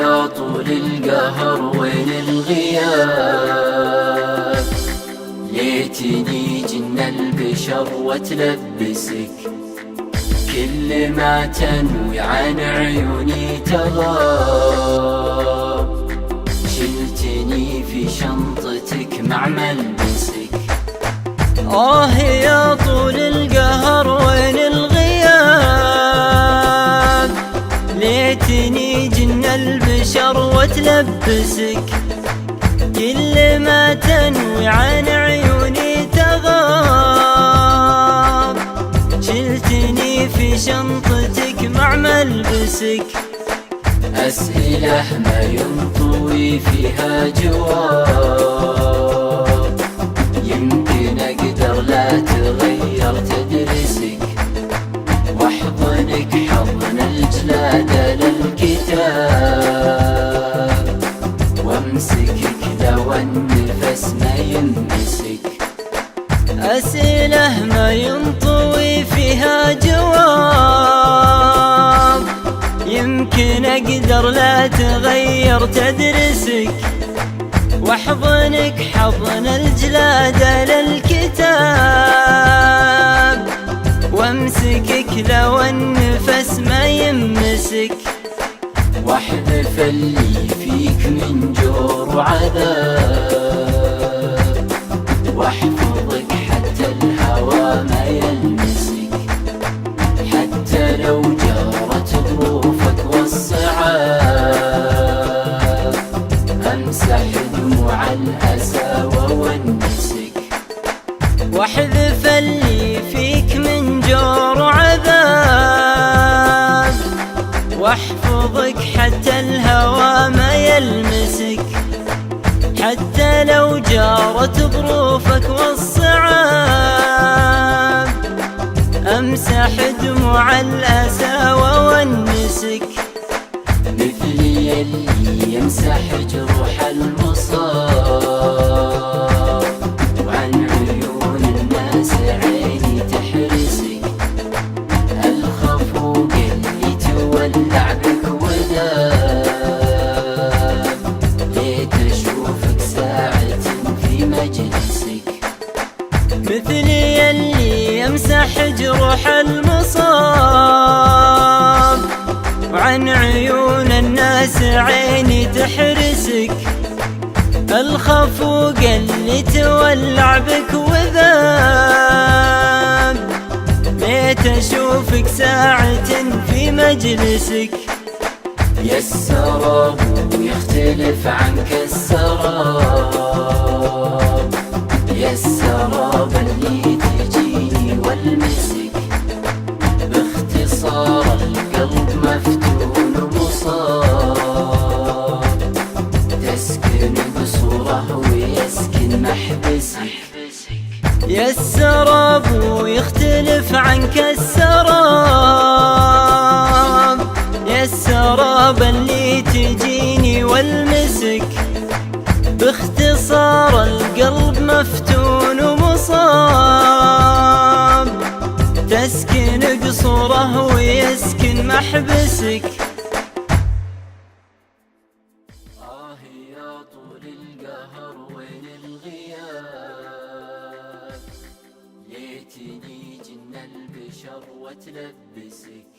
يا طول القهر وين الغياب، ليتني جن البشر وتلبسك، كل ما تنوي عن عيوني تغاب، شلتني في شنطتك مع ملبسك. يا طول القهر وين الغياب، ليتني جن البشر وتلبسك، كل ما تنوي عن عيوني تغاب، شلتني في شنطتك مع ملبسك. أسئلة ما ينطوي فيها جواب، يمكن أقدر لا تغير تدرسك، واحضنك حضن الجلاد للكتاب، وامسكك لو النفس ما يمسك. أسئلة ما ينطوي فيها جواب، يمكن أقدر لا تغير تدرسك، واحضنك حضن الجلاد للكتاب، وامسكك لو النفس ما يمسك. واحذف اللي فيك من جور وعذاب، واحفظك حتى الهوى ما يلمسك، حتى لو جارت ظروفك والصعاب، امسح دموع الاسى وونسك. واحذف اللي فيك من جور وعذاب، واحفظك حتى الهوى ما يلمسك، حتى لو جارت ظروفك والصعاب، امسح دموع الاسى وونسك. مثلي اللي يمسح جروح المصاب، وعن عيون الناس عيني تحرسك، الخفوق اللي تولع بك وذاب، ليت اشوفك ساعة في مجلسك. مثلي اللي يمسح جروح المصاب، وعن عيون الناس عيني تحرسك، الخفوق اللي تولع بك وذاب، ليت اشوفك ساعة في مجلسك. يا السراب يختلف عنك السراب، يا السراب اللي تجيني والمسك، باختصار القلب مفتون ومصاب، تسكن قصوره ويسكن محبسك. يا السراب يختلف عنك السراب، يا السراب اللي تجيني والمسك، باختصار القلب مفتون ومصاب، تسكن قصوره ويسكن محبسك. يا طول القهر وين الغياب، ليتني جن البشر وتلبسك،